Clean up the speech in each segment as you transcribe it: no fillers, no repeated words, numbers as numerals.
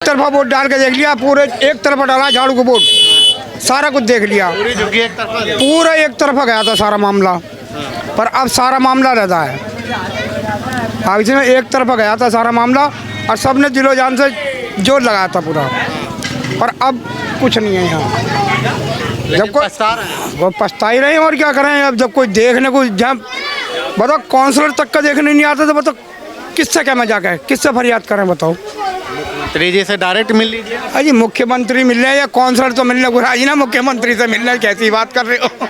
तरफा वोट डाल के देख लिया, पूरे एक तरफा डाला झाड़ू को वोट, सारा कुछ देख लिया, पूरी झुग्गी एक तरफा है। पूरा एक तरफा गया था सारा मामला। पर अब सारा मामला रहता है, अब इसमें एक तरफा गया था सारा मामला और सबने दिलो जान से जोर लगाया था पूरा, पर अब कुछ नहीं है यहाँ। जब कोई पछता रहे हैं। वो पछता ही रहे हैं और क्या करें। अब जब कोई देखने को, जब बताओ काउंसलर तक का देखने नहीं आता तो बताओ किससे क्या मजाक है, किससे फरियाद करें बताओ। मंत्री जी से डायरेक्ट मिल लीजिए। अजी मुख्यमंत्री मिल रहे हैं या काउंसलर तो मिलने को राजी ना, मुख्यमंत्री से मिलने कैसी बात कर रहे हो।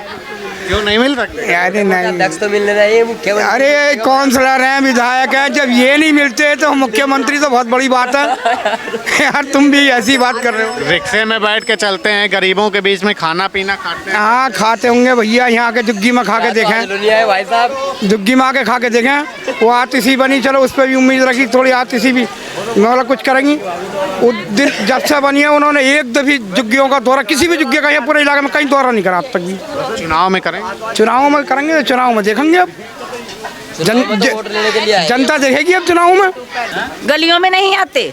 क्यों नहीं मिल सकते? अरे नहीं, अध्यक्ष तो मिलने रहे मुख्यमंत्री। अरे काउंसलर हैं, विधायक हैं, जब ये नहीं मिलते तो मुख्यमंत्री तो बहुत बड़ी बात है। यार तुम भी ऐसी बात कर रहे हो। रिक्शे में बैठ के चलते हैं, गरीबों के बीच में खाना पीना खाते हैं। हाँ खाते होंगे भैया, यहाँ आके झुग्गी में खा के देखें, दुनिया है भाई साहब। झुग्गी में आके खा के देखें। वो आतिशी बनी, चलो उस पर भी उम्मीद रखी थोड़ी, आतिशी भी मतलब कुछ करेंगी। वो दिन जब से बनी है उन्होंने एक दफी झुग्गियों का दौरा, किसी भी झुग्गी का यहाँ पूरे इलाके में कहीं दौरा नहीं करा अब तक भी। चुनाव में करें। चुनाव में करेंगे तो चुनाव में देखेंगे अब वोट लेने के लिए आए। जनता देखेगी अब चुनाव में। गलियों में नहीं आते,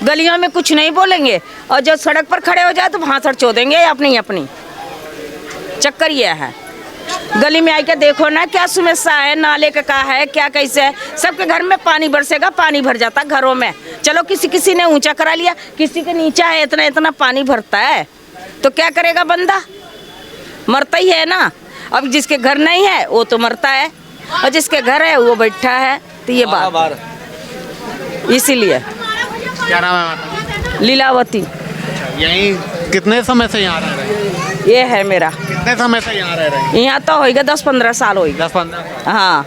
गलियों में कुछ नहीं बोलेंगे और जब सड़क पर खड़े हो जाए तो भाषण चो देंगे अपनी अपनी। चक्कर ये है, गली में आके देखो ना क्या समस्या है, नाले का है क्या कैसे है। सबके घर में पानी बरसेगा, पानी भर जाता घरों में। चलो किसी किसी ने ऊंचा करा लिया, किसी के नीचा है, इतना इतना पानी भरता है तो क्या करेगा बंदा, मरता ही है ना। अब जिसके घर नहीं है वो तो मरता है और जिसके घर है वो बैठा है, तो ये बात इसीलिए। क्या नाम है माता? लीलावती यहीं कितने समय से यहाँ रह रहे हैं? ये है मेरा। कितने समय से यहाँ रह रहे हैं? यहाँ तो होएगा 10-15 साल होएगा। 10-15। हाँ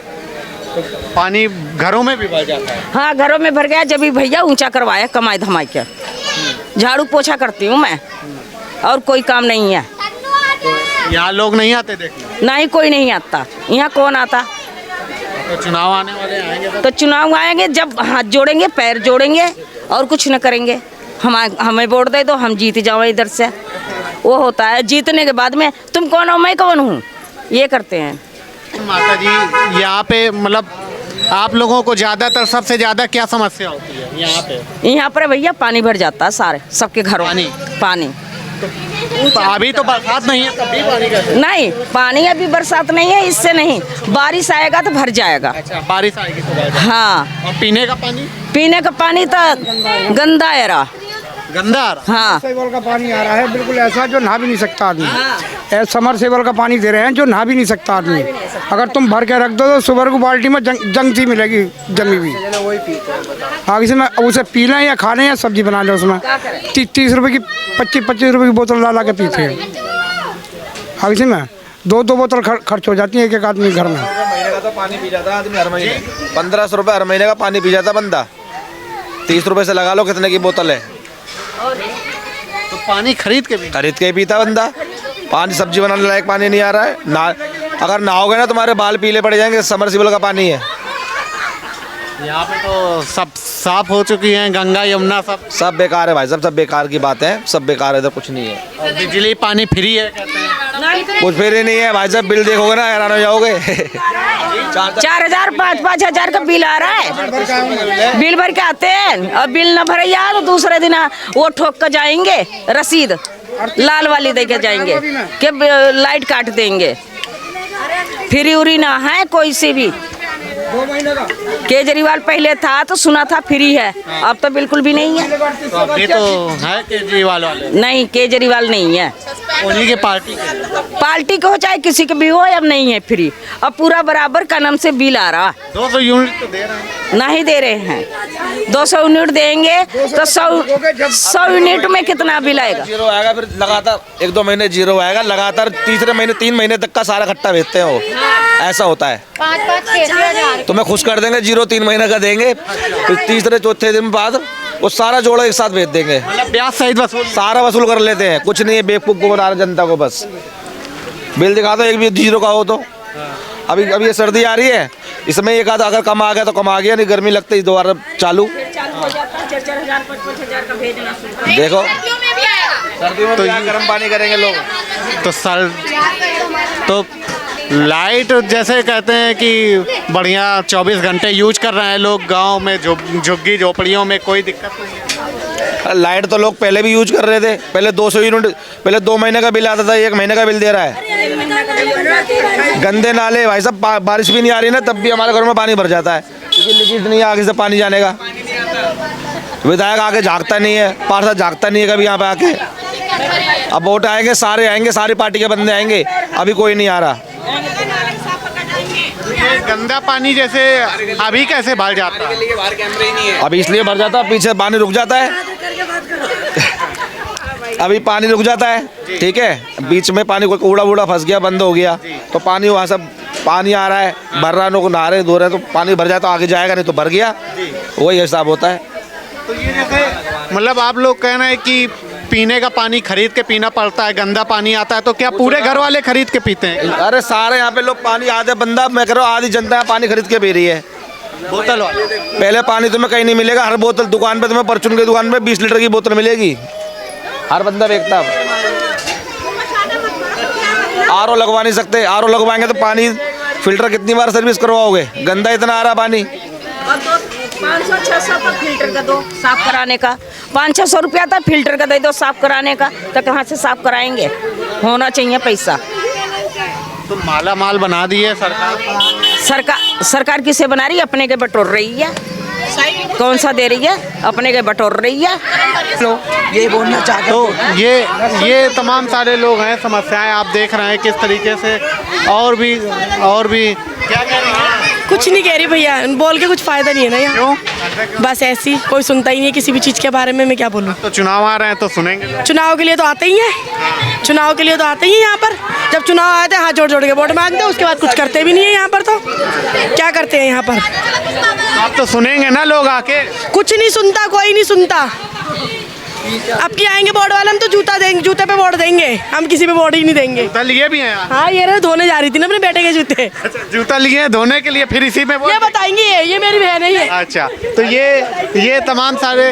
पानी घरों में भी भर जाता है। हाँ घरों में भर गया। जब भी भैया ऊंचा करवाया कमाई धमाई के, झाड़ू पोछा करती हूँ मैं और कोई काम नहीं है। यहाँ लोग नहीं आते देखने? ना ही कोई नहीं आता, यहाँ कौन आता। तो चुनाव आने वाले आएंगे तो चुनाव आएंगे जब हाथ जोड़ेंगे, पैर जोड़ेंगे और कुछ न करेंगे। हमें वोट दे दो, हम जीत जाओ इधर से। वो होता है जीतने के बाद में तुम कौन हो मैं कौन हूँ, ये करते हैं। माता जी यहाँ पे मतलब आप लोगों को ज्यादातर सबसे ज्यादा क्या समस्या होती है यहाँ पे? यहाँ पर भैया पानी भर जाता है सारे सबके घरों में। पानी अभी तो बरसात नहीं है, तब भी पानी कैसे? नहीं, पानी अभी बरसात नहीं है, इससे नहीं, बारिश आएगा तो भर जाएगा। अच्छा बारिश आएगी तो भर जाएगा। हाँ और पीने का पानी? पीने का पानी तो गंदा है रहा। गंदा आ रहा? हाँ समरसेबल का पानी आ रहा है बिल्कुल ऐसा जो नहा भी नहीं सकता आदमी। समरसेबल का पानी दे रहे हैं जो नहा भी नहीं सकता आदमी। अगर तुम भर के रख दो तो सुबह को बाल्टी में जंगती मिलेगी, जमी हुई। आगे इसमें उसे पी लें या खा लें या सब्जी बना लें, उसमें 30 रुपए की 25 रुपए की बोतल ला के पीते हैं। आगे इसमें 2 बोतल खर्च हो जाती है एक आदमी घर में। महीने का तो पानी पी जाता है आदमी हर महीने। 1500 रुपये हर महीने का पानी पी जाता बंदा। 30 रुपए से लगा लो कितने की बोतल है। तो पानी खरीद के ही पीता बंदा। पानी सब्जी बनाने लायक पानी नहीं आ रहा है ना। अगर नहाओगे ना तुम्हारे बाल पीले पड़ जाएंगे, समरसेबल का पानी है। यहाँ पे तो सब साफ हो चुकी हैं, गंगा यमुना सब बेकार है भाई साहब, सब बेकार की बात है, सब बेकार है, इधर कुछ नहीं है। और बिजली पानी फ्री है कहते हैं। कुछ फिर ही नहीं है भाई साहब, बिल देखोगे ना हैरान हो जाओगे। 4,000 5-5 हजार का बिल आ रहा है। बिल भर के आते हैं और बिल न भरे यार तो दूसरे दिन वो ठोक कर जाएंगे, रसीद लाल वाली दे के जाएंगे कि लाइट काट देंगे। फ्री उरी ना है कोई सी भी। 2 महीने का केजरीवाल पहले था तो सुना था फ्री है, अब तो बिल्कुल भी नहीं है। तो अभी तो है केजरीवाल वाले। नहीं केजरीवाल नहीं है, उन्हीं के पार्टी के। पार्टी को हो चाहे किसी के भी हो, अब नहीं है फ्री। अब पूरा बराबर का नाम से बिल आ रहा। 200 यूनिट तो दे रहे हैं। नहीं दे रहे हैं। 200 यूनिट देंगे तो 100 यूनिट में कितना बिल आएगा? जीरो आएगा, फिर लगातार 1-2 महीने जीरो आएगा, लगातार तीसरे महीने 3 महीने तक का सारा खट्टा भेजते हैं वो। ऐसा होता है। 5-5 6 तुम्हें खुश कर देंगे, जीरो 3 महीने का देंगे, फिर तीसरे चौथे दिन बाद वो सारा जोड़ा एक साथ भेज देंगे। मतलब ब्याज सहित वसूल। सारा वसूल कर लेते हैं। कुछ नहीं है, बेवकूफ़ को बता रहे जनता को। बस बिल दिखा दो एक भी जीरो का हो तो। अभी ये सर्दी आ रही है, इसमें एक आधा अगर कम आ गया तो कम आ गया, नहीं गर्मी लगती दोबारा चालू। हो जाता है 4-4 5-5 हजार का भेजना शुरू। देखो में भी आएगा। सर्दियों में तो यहाँ गर्म पानी करेंगे लोग। तो सर तो लाइट जैसे कहते हैं कि बढ़िया 24 घंटे यूज कर रहे हैं लोग गांव में, झुग्गी झोपड़ियों में कोई दिक्कत नहीं है। लाइट तो लोग पहले भी यूज कर रहे थे, पहले 200 यूनिट, पहले 2 महीने का बिल आता था, 1 महीने का बिल दे रहा है। गंदे नाले भाई साहब, बारिश भी नहीं आ रही ना तब भी हमारे घर में पानी भर जाता है, क्योंकि लीकेज नहीं है आगे से पानी जाने का। विधायक आके झाँकता नहीं है, पार्षद झाँकता नहीं है कभी यहाँ पे आके। अब वोट आएंगे, सारे आएंगे, सारी पार्टी के बंदे आएंगे, अभी कोई नहीं आ रहा। ये गंदा पानी जैसे अभी कैसे भर जाता है? अभी इसलिए भर जाता है, पीछे पानी रुक जाता है। अभी पानी रुक जाता है, ठीक है, बीच में पानी कोई कूड़ा वूड़ा फंस गया, बंद हो गया, तो पानी वहाँ सब पानी आ रहा है, भर रहा, लोग नहा रहे धो रहे, तो पानी भर जाए तो आगे जाएगा, नहीं तो भर गया, वही हिसाब होता है। तो ये जैसे मतलब आप लोग कह रहे हैं कि पीने का पानी खरीद के पीना पड़ता है, गंदा पानी आता है, तो क्या पूरे घर वाले खरीद के पीते हैं? अरे सारे यहाँ पे लोग पानी, आधे बंदा, मैं कह रहा हूँ आधी जनता पानी खरीद के पी रही है, बोतल वाले। पहले पानी तुम्हें कहीं नहीं मिलेगा, हर बोतल दुकान पे तुम्हें, परचून की दुकान पे 20 लीटर की बोतल मिलेगी, हर बंदा बेचता। आरओ लगवा नहीं सकते, आरओ लगवाएंगे तो पानी फिल्टर कितनी बार सर्विस करवाओगे, गंदा इतना आ रहा पानी। 500-600 का फिल्टर का दो साफ कराने का, 500-600 रुपया था फिल्टर का दे दो साफ कराने का, तो कहाँ से साफ कराएंगे? होना चाहिए पैसा। तो माला माल बना दी है सरकार। सरकार किसे बना रही है? अपने के बटोर रही है। कौन सा दे रही है? अपने के बटोर रही है। ये बोलना चाहते तो ये तमाम सारे लोग हैं, समस्याएं आप देख रहे हैं किस तरीके से। और भी क्या कह रही हैं? कुछ नहीं कह रही भैया, बोल के कुछ फायदा नहीं है ना यहाँ। बस ऐसी कोई सुनता ही नहीं है किसी भी चीज़ के बारे में, मैं क्या बोलूँ। तो चुनाव आ रहे हैं तो सुनेंगे। चुनाव के लिए तो आते ही हैं, चुनाव के लिए तो आते ही हैं यहाँ पर। जब चुनाव आए थे हाथ जोड़ जोड़ के वोट मांगते हैं, उसके बाद कुछ करते भी नहीं है यहाँ पर। तो क्या करते हैं यहाँ पर? आप तो सुनेंगे ना लोग आके। कुछ नहीं सुनता, कोई नहीं सुनता। अब की आएंगे वोट वाले, हम तो जूता देंगे, जूते पे वोट देंगे, हम किसी पे वोट ही नहीं देंगे। जूता लिए भी हैं यार? हाँ, ये रहे धोने जा रही थी ना अपने बेटे के जूते। अच्छा, जूता लिए हैं धोने के लिए, फिर इसी में ये बताएंगे, ये मेरी बहन है ये। अच्छा, तो ये तमाम सारे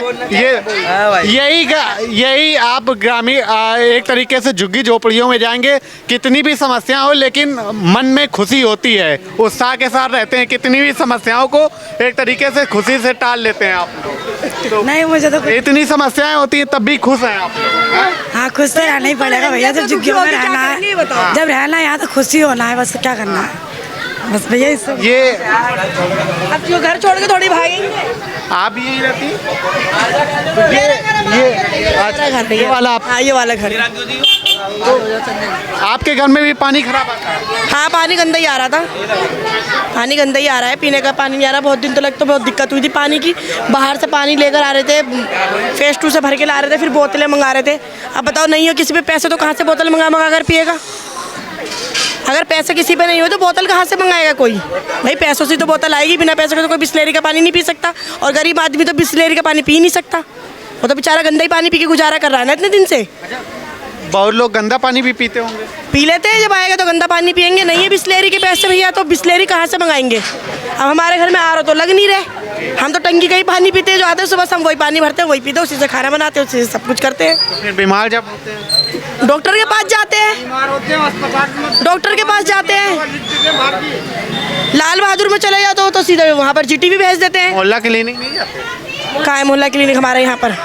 यही आप ग्रामीण एक तरीके से झुग्गी झोपड़ियों में जाएंगे, कितनी भी समस्या हो लेकिन मन में खुशी होती है, उत्साह के साथ रहते हैं, कितनी भी समस्याओं को एक तरीके से खुशी से टाल लेते हैं आप लोग। तो नहीं, मुझे तो इतनी समस्याएं होती हैं तब भी खुश हैं आप लोग? हाँ, खुश तो रहना ही पड़ेगा भैया, जब झुग्गियों में रहना है, जब रहना है यहाँ तो खुशी होना है, बस क्या करना है बस भैया। इस ये अब जो घर छोड़ के थोड़ी भागेंगे। आप यही रहती? ये वाला आप? हाँ, ये वाला घर। आपके घर में भी पानी खराब आता है? हाँ, पानी गंदा ही आ रहा था, पानी गंदा ही आ रहा है, पीने का पानी नहीं आ रहा। बहुत दिन तक तो बहुत दिक्कत हुई थी पानी की। बाहर से पानी लेकर आ रहे थे, फेस 2 से भर के ला रहे थे, फिर बोतलें मंगा रहे थे। अब बताओ, नहीं हो किसी पे पैसे तो कहाँ से बोतल मंगा कर पिएगा? अगर पैसे किसी पे नहीं हो तो बोतल कहाँ से मंगाएगा कोई? भाई पैसों से तो बोतल आएगी, बिना पैसों के तो कोई बिस्लेरी का पानी नहीं पी सकता। और गरीब आदमी तो बिस्लेरी का पानी पी नहीं सकता, वो तो बेचारा गंदा ही पानी पी के गुजारा कर रहा है ना इतने दिन से। बहुत लोग गंदा पानी भी पीते होंगे। पी लेते हैं, जब आएगा तो गंदा पानी पियेंगे। नहीं है बिस्लेरी के पैसे भैया, तो बिस्लेरी कहाँ से मंगाएंगे? अब हमारे घर में आर ओ तो लग नहीं रहे, हम तो टंकी का ही पानी पीते हैं, जो आते हैं सुबह से हम वही पानी भरते हैं, वही पीते हैं, उसी से खाना बनाते हैं, उसी से सब कुछ करते हैं। तो फिर बीमार जब होते हैं डॉक्टर के पास जाते हैं, डॉक्टर के पास जाते हैं। लाल बहादुर में चले जाओ तो सीधे वहाँ पर जीटी भी भेज देते हैं। मोहल्ला क्लिनिक नहीं जाते? कहाँ है मोहल्ला क्लिनिक हमारे यहाँ पर?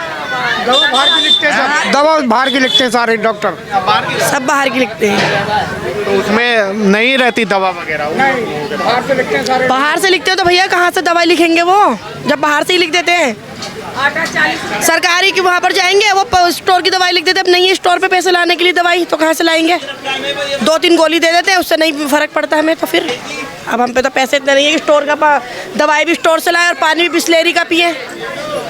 दवा बाहर की लिखते हैं सारे डॉक्टर, सब बाहर की लिखते हैं। तो उसमें नहीं रहती दवा वगैरह? बाहर से लिखते हैं सारे। बाहर से लिखते हो तो भैया कहाँ से दवाई लिखेंगे वो, जब बाहर से ही लिख देते हैं। सरकारी की वहाँ पर जाएंगे, वो स्टोर की दवाई लिख देते हैं। अब नहीं है स्टोर पे पैसे लाने के लिए दवाई, तो कहाँ से लाएंगे? 2-3 गोली दे देते हैं, उससे नहीं फ़र्क पड़ता हमें। तो फिर अब हम पे तो पैसे इतने नहीं है कि स्टोर का दवाई भी स्टोर से लाए और पानी भी बिस्लेरी का पिए।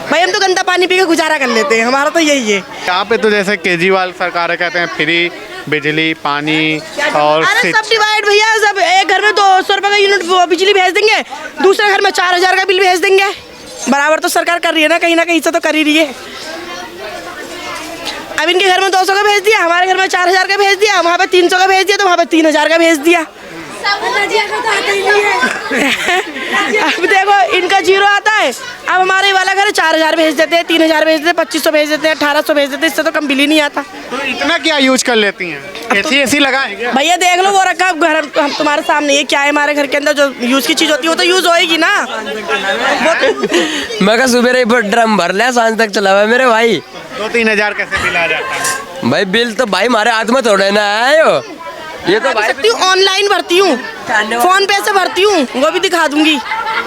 भाई हम तो गंदा पानी पी के गुजारा कर लेते हैं, हमारा तो यही है। यहाँ पे तो जैसे केजरीवाल सरकार कहते हैं फ्री बिजली पानी और अरे सब डिवाइड भैया, सब एक घर में 200 रुपये का यूनिट बिजली भेज देंगे, दूसरे घर में 4000 का बिल भेज देंगे। बराबर तो सरकार कर रही है ना कहीं से तो कर ही रही है। अब इनके घर में 200 का भेज दिया, हमारे घर में 4000 का भेज दिया, वहाँ पे 300 का भेज दिया, तो वहाँ पे 3000 का भेज दिया। अब देखो इनका 0 आता है, अब हमारे वाला घर 4000 भेज देते हैं, 3000 भेज देते हैं, 2500 भेज देते हैं, 1800 भेज देते हैं, इससे तो कम बिल ही नहीं आता। तो इतना क्या यूज कर लेती हैं? एसी लगा है क्या? भैया देख लो वो रखा घर, हम तुम्हारे सामने ये क्या है, हमारे घर के अंदर जो यूज की चीज होती है वो तो यूज होएगी ना। मैं कहा सुबह ड्रम भर लिया, सांझ तक चला हुआ है मेरे भाई। 2-3 हजार कैसे बिल आ जाता है? भाई बिल तो भाई हमारे हाथ में थोड़े ना है ये तो भाई सकती हूँ, ऑनलाइन भरती हूँ, फोन पे से भरती हूँ, वो भी दिखा दूंगी।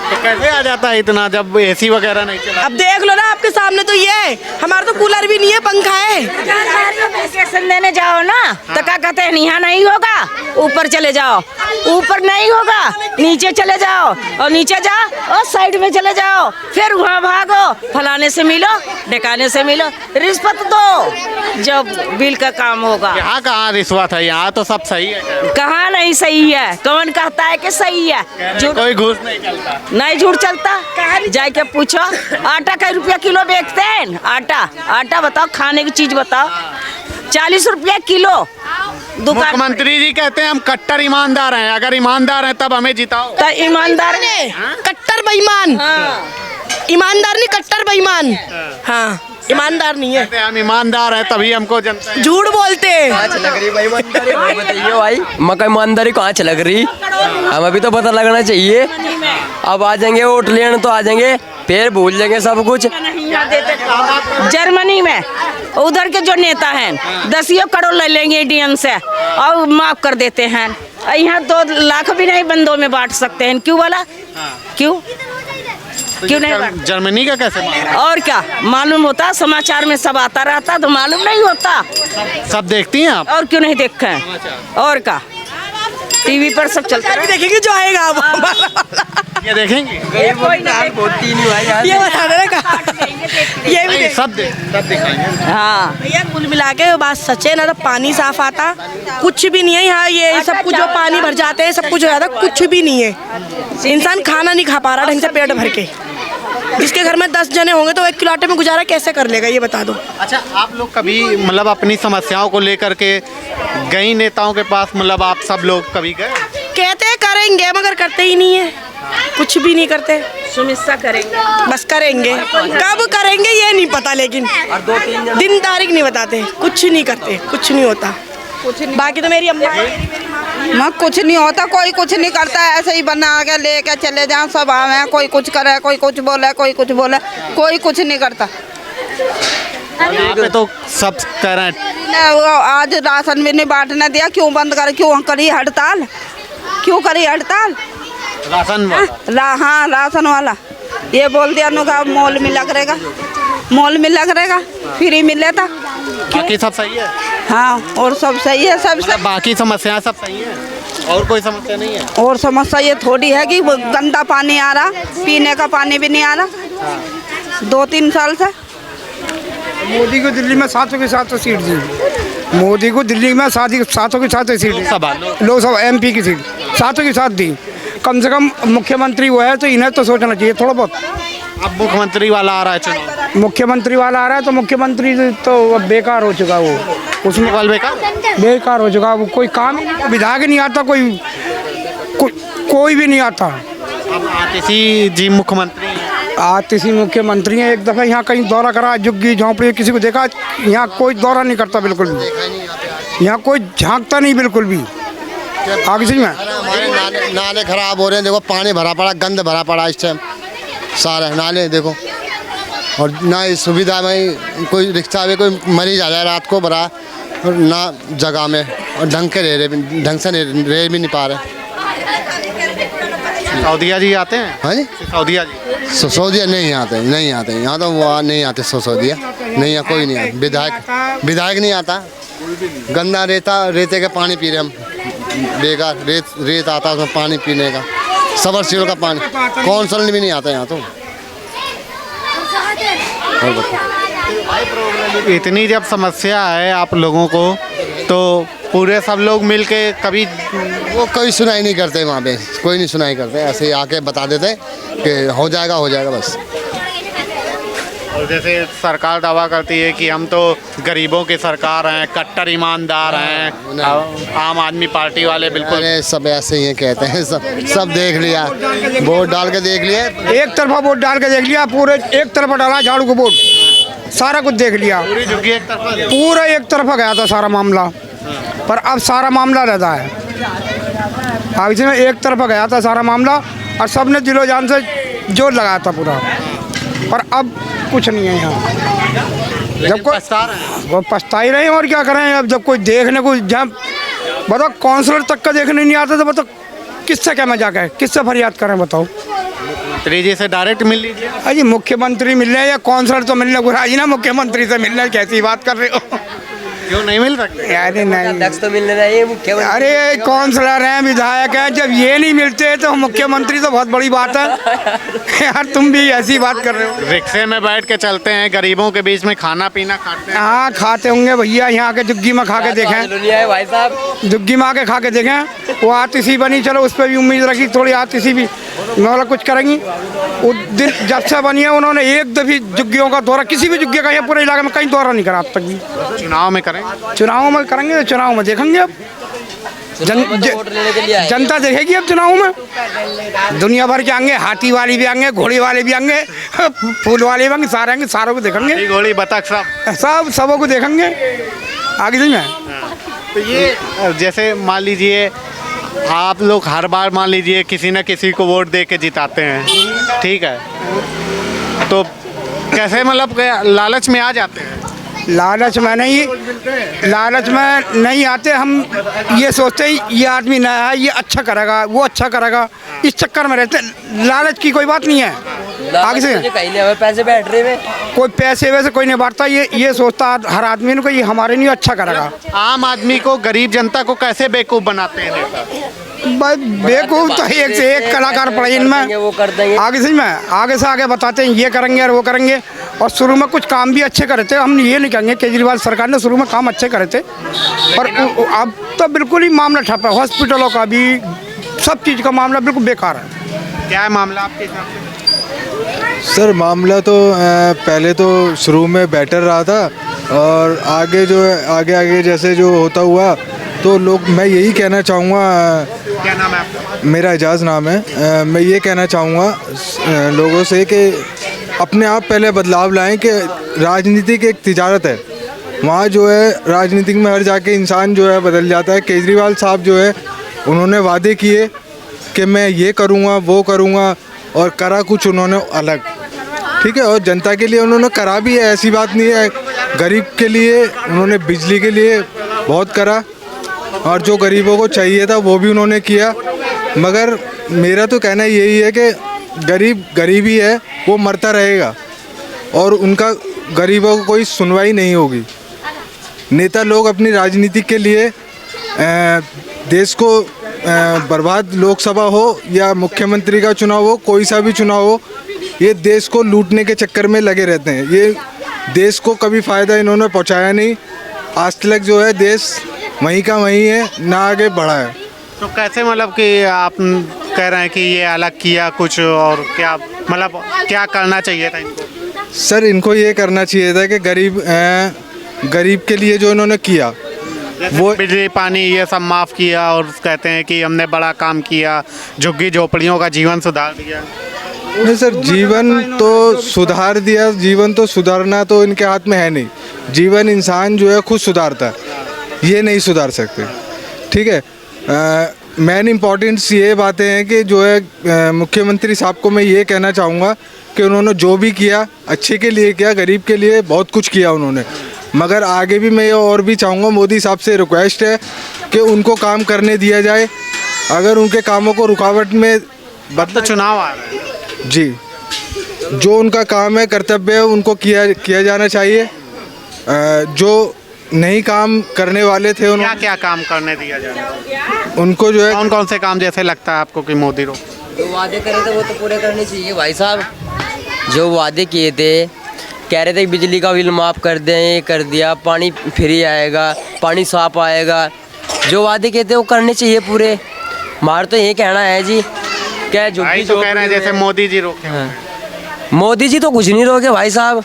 तो कैसे आ जाता है इतना जब एसी वगैरह नहीं चला? अब देख लो ना आपके सामने तो ये है, हमारा तो कूलर भी नहीं है, पंखा है। एप्लीकेशन देने जाओ ना तो क्या कहते हैं यहाँ नहीं होगा, ऊपर चले जाओ, ऊपर नहीं होगा नीचे चले जाओ, और नीचे जाओ और साइड में चले जाओ, फिर वहाँ भागो, फलाने से मिलो, ढकाने से मिलो, रिश्वत दो जब बिल का काम होगा। यहाँ कहाँ रिश्वत है? यहाँ तो सब सही है। कहाँ नहीं सही है? कौन कहता है कि सही है? झूठ, कोई घूस नहीं चलता। नहीं झूठ चलता। जाके पूछो आटा का रुपया किलो बेचते हैं, आटा बताओ, खाने की चीज बताओ, 40 रुपया किलो दुकान। मुख्यमंत्री जी कहते हैं हम कट्टर ईमानदार हैं, अगर ईमानदार हैं तब हमें जिताओ। तो ईमानदार ने कट्टर बेईमान, ईमानदार नहीं कट्टर बेईमान। हाँ, ईमानदार नहीं है। कहते हैं हम ईमानदार हैं तभी हमको जनता झूठ बोलते हैं। लग रही भाई बताइए भाई, मकई ईमानदारी कहाँ लग रही? हमें भी तो पता लगना चाहिए। अब आ जाएंगे वोट लेने तो आ जाएंगे, फिर भूल जाएंगे सब कुछ। जर्मनी में उधर के जो नेता हैं 10 करोड़ ले लेंगे इंडियन से और माफ कर देते हैं। यहाँ 2 लाख भी नहीं बंदों में बांट सकते हैं। क्यों वाला? क्यों नहीं बांट? जर्मनी का कैसे मालूम? और क्या मालूम होता? समाचार में सब आता रहता तो मालूम नहीं होता। सब देखती हैं आप? और क्यों नहीं देखते हैं? और क्या टीवी पर सब चलता है। देखेंगे जो आएगा अब। ये देखेंगे? ये बता रहे ना, ये भी सब दिखाएंगे। हाँ, भैया कुल मिला के बात सच है ना, तो पानी साफ आता कुछ भी नहीं है यहाँ। ये सब कुछ जो पानी भर जाते हैं सब कुछ हो जाता, कुछ भी नहीं है। इंसान खाना नहीं खा पा रहा ढंग से पेट भर के। जिसके घर में 10 जने होंगे तो 1 किलो आटे में गुजारा कैसे कर लेगा, ये बता दो। अच्छा, आप लोग कभी मतलब अपनी समस्याओं को लेकर के गई नेताओं के पास, मतलब आप सब लोग कभी गए? कहते हैं करेंगे मगर करते ही नहीं है, कुछ भी नहीं करते। सुमिस्सा करेंगे, बस करेंगे, कब करेंगे ये नहीं पता, लेकिन दिन तारीख नहीं बताते, कुछ नहीं करते, कुछ नहीं होता। बाकी तो मेरी अम्मा माँ कुछ नहीं होता, कोई कुछ नहीं करता, ऐसे ही बना के लेके चले जाओ, सब आवे, कोई कुछ करे, कोई कुछ बोले, कोई कुछ बोले, कोई कुछ नहीं करता। यहाँ पे तो सब कह रहे हैं वो आज राशन भी नहीं बांटने दिया, क्यों बंद कर, क्यों करी हड़ताल, क्यों करी हड़ताल? राशन वाला। हाँ राशन वाला ये बोल दिया नुका मॉल में लग रहेगा, मॉल में लग रहेगा, फ्री मिले था। बाकी सब सही है? हाँ और सब सही है, सब मतलब बाकी समस्याएं सब सही है और कोई समस्या नहीं है? और समस्या ये थोड़ी है कि वो गंदा पानी आ रहा, पीने का पानी भी नहीं आ रहा 2-3 साल से। मोदी को दिल्ली में 700 की 700 सीट दी, मोदी को दिल्ली में 700 की 700 सीट दी, लोकसभा MP की सीट 700 की 7 दी। कम से कम मुख्यमंत्री वो है तो इन्हें तो सोचना चाहिए थोड़ा बहुत। अब मुख्यमंत्री वाला आ रहा है चुनाव, मुख्यमंत्री वाला आ रहा है तो मुख्यमंत्री तो अब बेकार हो चुका, वो उसमें वाल बेकार हो चुका, वो कोई काम ही नहीं, विधायक नहीं आता, कोई भी नहीं आता। अब आतिशी जी मुख्यमंत्री हैं। आतिशी मुख्यमंत्री हैं, एक दफ़ा यहाँ कहीं दौरा करा, झुग्गी झोंपड़ी किसी को देखा, यहाँ कोई दौरा नहीं करता बिल्कुल भी, यहाँ कोई झांकता नहीं बिल्कुल भी। आगे सही में हमारे नाले खराब हो रहे हैं, देखो पानी भरा पड़ा, गंद भरा पड़ा इस टाइम सारे नाले देखो, और ना इस सुविधा में कोई रिक्शा में कोई मरीज आ जाए रात को भरा, और ना जगह में, और ढंग से रह भी नहीं पा रहे। सऊदिया जी आते हैं? हाँ जी, सऊदिया जी सऊदिया नहीं आते यहाँ तो वो नहीं आते, सऊदिया नहीं है, कोई नहीं आता, विधायक नहीं आता। गंदा रेते का पानी पी रहे हम, बेकार रेत आता है उसमें पानी पीने का, सबमर्सिबल का पानी, कौंसल भी नहीं आता यहाँ तो। और बताओ, इतनी जब समस्या है आप लोगों को तो पूरे सब लोग मिलके कभी वो कोई सुनाई नहीं करते वहाँ पे, कोई नहीं सुनाई करते, ऐसे ही आके बता देते कि हो जाएगा बस। और जैसे सरकार दावा करती है कि हम तो गरीबों की सरकार हैं, कट्टर ईमानदार हैं, आम आदमी पार्टी वाले बिल्कुल। अरे सब ऐसे ही कहते हैं, सब देख लिया, वोट डाल के देख लिया, एक तरफा वोट डाल के देख लिया, पूरे एक तरफा डाला झाड़ू को वोट, सारा कुछ देख लिया, पूरी झुग्गी एक तरफा, पूरा एक तरफा गया था सारा मामला, पर अब सारा मामला रहता है। अब इसमें एक तरफा गया था सारा मामला और सबने दिलो जान से जोर लगाया था पूरा, पर अब कुछ नहीं है यहाँ। लेकिन पछता रहे हैं। वो पछता ही रहे हैं और क्या करें। अब जब कोई देखने को जहाँ बताओ काउंसलर तक का देखने नहीं आता तो बताओ किससे क्या मजाक है, किससे फरियाद करें बताओ। मुख्यमंत्री जी से डायरेक्ट मिल लीजिए। अजी मुख्यमंत्री मिल रहे हैं या काउंसलर तो मिलने को राजी ना, मुख्यमंत्री से मिल रहे हैं, कैसी बात कर रहे हो। क्यों नहीं मिल सकते? अरे नहीं, अध्यक्ष तो मिलने रहे मुख्यमंत्री। अरे काउंसलर हैं, विधायक हैं, जब ये नहीं मिलते तो मुख्यमंत्री तो बहुत बड़ी बात है। यार तुम भी ऐसी बात कर रहे हो। रिक्शे में बैठ के चलते हैं, गरीबों के बीच में खाना पीना खाते हैं। हाँ खाते होंगे भैया, यहाँ के जुग्गी में खा के देखें, दुनिया है भाई साहब। जुग्गी में आके खा के देखें। वो आतिशी बनी, चलो उस पर भी उम्मीद रखी, थोड़ी आतिशी भी मतलब कुछ करेंगी। वो दिन जब से बनी है उन्होंने एक दफी जुग्गियों का दौरा, किसी भी जुग्गी का यहाँ पूरे इलाके में कहीं दौरा नहीं करा अब तक भी। चुनाव में करेंगे? चुनाव में करेंगे तो चुनाव में देखेंगे। अब जनता देखेगी अब चुनाव में। दुनिया भर के आएंगे, हाथी वाले भी आएंगे, घोड़े वाले भी आएंगे, फूल वाले भी आएंगे, सारे आएंगे, सारों को देखेंगे। घोड़ी बतख सबों को देखेंगे आगे से में। तो ये जैसे मान लीजिए आप लोग हर बार मान लीजिए किसी न किसी को वोट दे के जिताते हैं, ठीक है, तो कैसे मतलब लालच में आ जाते हैं? लालच में नहीं आते। हम ये सोचते हैं ये आदमी नया है, ये अच्छा करेगा, वो अच्छा करेगा, इस चक्कर में रहते हैं। लालच की कोई बात नहीं है आगे से। कहीं नहीं हमें पैसे बैठ रहे हैं, कोई पैसे वैसे कोई नहीं बांटता। ये सोचता हर आदमी ने को ये हमारे लिए अच्छा करेगा। आम आदमी को, गरीब जनता को कैसे बेवकूफ़ बनाते हैं नेता? बेवकूफ तो एक से एक कलाकार पड़े इनमें। वो कर देंगे आगे से आगे बताते हैं ये करेंगे और वो करेंगे। और शुरू में कुछ काम भी अच्छे करे थे, हम ये नहीं कहेंगे, केजरीवाल सरकार ने शुरू में काम अच्छे करे थे, पर अब तो बिल्कुल ही मामला ठप है। हॉस्पिटलों का भी, सब चीज़ का मामला बिल्कुल बेकार है। क्या है मामला आपके हिसाब से? सर मामला तो पहले तो शुरू में बेटर रहा था, और आगे जो है आगे जैसे जो होता हुआ तो लोग, मैं यही कहना चाहूँगा। क्या नाम है आपका? मेरा एजाज़ नाम है। मैं ये कहना चाहूँगा लोगों से कि अपने आप पहले बदलाव लाएं कि राजनीति की एक तिजारत है, वहाँ जो है राजनीतिक में हर जाके इंसान जो है बदल जाता है। केजरीवाल साहब जो है उन्होंने वादे किए कि मैं ये करूँगा वो करूँगा, और करा कुछ उन्होंने अलग, ठीक है। और जनता के लिए उन्होंने करा भी है, ऐसी बात नहीं है। गरीब के लिए उन्होंने बिजली के लिए बहुत करा, और जो गरीबों को चाहिए था वो भी उन्होंने किया। मगर मेरा तो कहना यही है कि गरीब ही है, वो मरता रहेगा, और उनका गरीबों को कोई सुनवाई नहीं होगी। नेता लोग अपनी राजनीति के लिए देश को बर्बाद, लोकसभा हो या मुख्यमंत्री का चुनाव हो, कोई सा भी चुनाव हो, ये देश को लूटने के चक्कर में लगे रहते हैं। ये देश को कभी फ़ायदा इन्होंने पहुंचाया नहीं। आज तक जो है देश वहीं का वहीं है, ना आगे बढ़ा है। तो कैसे मतलब कि आप कह रहे हैं कि ये अलग किया कुछ, और क्या मतलब क्या करना चाहिए था इनको? सर इनको ये करना चाहिए था कि गरीब के लिए जो इन्होंने किया, वो बिजली पानी ये सब माफ़ किया, और कहते हैं कि हमने बड़ा काम किया, झुग्गी झोपड़ियों का जीवन सुधार दिया। नहीं सर, जीवन तो सुधार दिया, जीवन तो सुधारना तो इनके हाथ में है नहीं। जीवन इंसान जो है खुद सुधारता है, ये नहीं सुधार सकते, ठीक है। मेन इम्पॉर्टेंस ये बातें हैं कि जो है मुख्यमंत्री साहब को मैं ये कहना चाहूँगा कि उन्होंने जो भी किया अच्छे के लिए किया, गरीब के लिए बहुत कुछ किया उन्होंने। मगर आगे भी मैं और भी चाहूँगा, मोदी साहब से रिक्वेस्ट है कि उनको काम करने दिया जाए। अगर उनके कामों को रुकावट में तो चुनाव आ रहा है जी, जो उनका काम है, कर्तव्य है, उनको किया जाना चाहिए। जो नहीं काम करने वाले थे क्या क्या काम करने दिया जाए उनको, जो है कौन से काम जैसे लगता है आपको कि मोदी रोक? जो वादे करे थे वो तो पूरे करने चाहिए भाई साहब। जो वादे किए थे, कह रहे थे कि बिजली का बिल माफ़ कर दें, ये कर दिया, पानी फ्री आएगा, पानी साफ आएगा। जो वादे किए थे वो करने चाहिए पूरे। हमारा तो ये कहना है जी, क्या जो कह रहे हैं जैसे मोदी जी रोके। हाँ। मोदी जी तो कुछ नहीं रोके भाई साहब,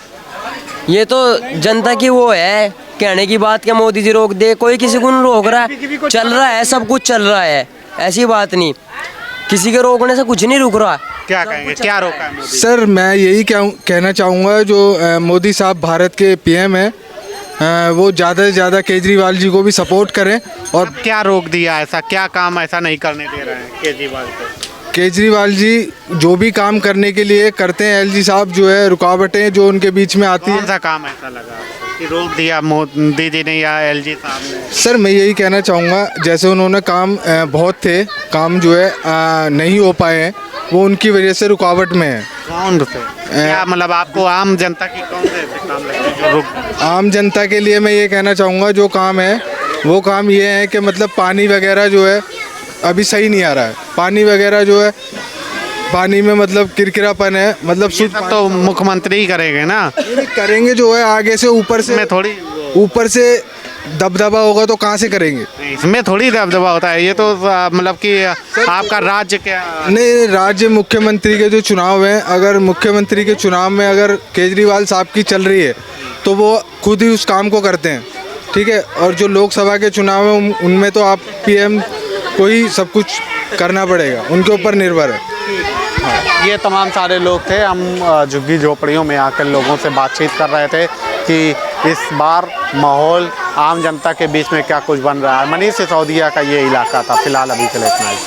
ये तो जनता की वो है कहने की बात, क्या मोदी जी रोक दे, कोई किसी को नहीं रोक रहा है, चल रहा है, सब कुछ चल रहा है, ऐसी बात नहीं, किसी के रोकने से कुछ नहीं रुक रहा। क्या कहेंगे, क्या रोका है मोदी? सर मैं यही कहना चाहूँगा, जो मोदी साहब भारत के पीएम हैं, वो ज़्यादा से ज़्यादा केजरीवाल जी को भी सपोर्ट करें। और क्या रोक दिया, ऐसा क्या काम ऐसा नहीं करने दे रहे हैं केजरीवाल को? केजरीवाल जी जो भी काम करने के लिए करते हैं, एलजी साहब जो है रुकावटें जो उनके बीच में आती है। कौन सा काम ऐसा लगा? कि रोक दिया मोदी जी ने या एलजी साहब ने? सर मैं यही कहना चाहूँगा, जैसे उन्होंने काम बहुत थे, काम जो है नहीं हो पाए हैं, वो उनकी वजह से रुकावट में है। कौन से क्या मतलब आपको आम जनता की कौन से ऐसे काम लगते हैं जो रुक? आम जनता के लिए मैं ये कहना चाहूँगा, जो काम है वो काम ये है कि मतलब पानी वगैरह जो है अभी सही नहीं आ रहा है। पानी वगैरह जो है, पानी में मतलब किरकिरापन है, मतलब ये सब तो मुख्यमंत्री ही करेंगे ना? करेंगे जो है आगे से ऊपर से, इसमें थोड़ी ऊपर से दबदबा होगा तो कहाँ से करेंगे? इसमें थोड़ी दबदबा होता है, ये तो मतलब कि आपका राज्य क्या? नहीं, राज्य मुख्यमंत्री के जो चुनाव हैं, अगर मुख्यमंत्री के चुनाव में अगर केजरीवाल साहब की चल रही है तो वो खुद ही उस काम को करते हैं, ठीक है। और जो लोकसभा के चुनाव हैं उनमें तो आप पीएम को ही सब कुछ करना पड़ेगा, उनके ऊपर निर्भर है। ये तमाम सारे लोग थे। हम झुग्गी झोपड़ियों में आकर लोगों से बातचीत कर रहे थे कि इस बार माहौल आम जनता के बीच में क्या कुछ बन रहा है। मनीष सिसोदिया का ये इलाका था। फिलहाल अभी के लिए इतना ही।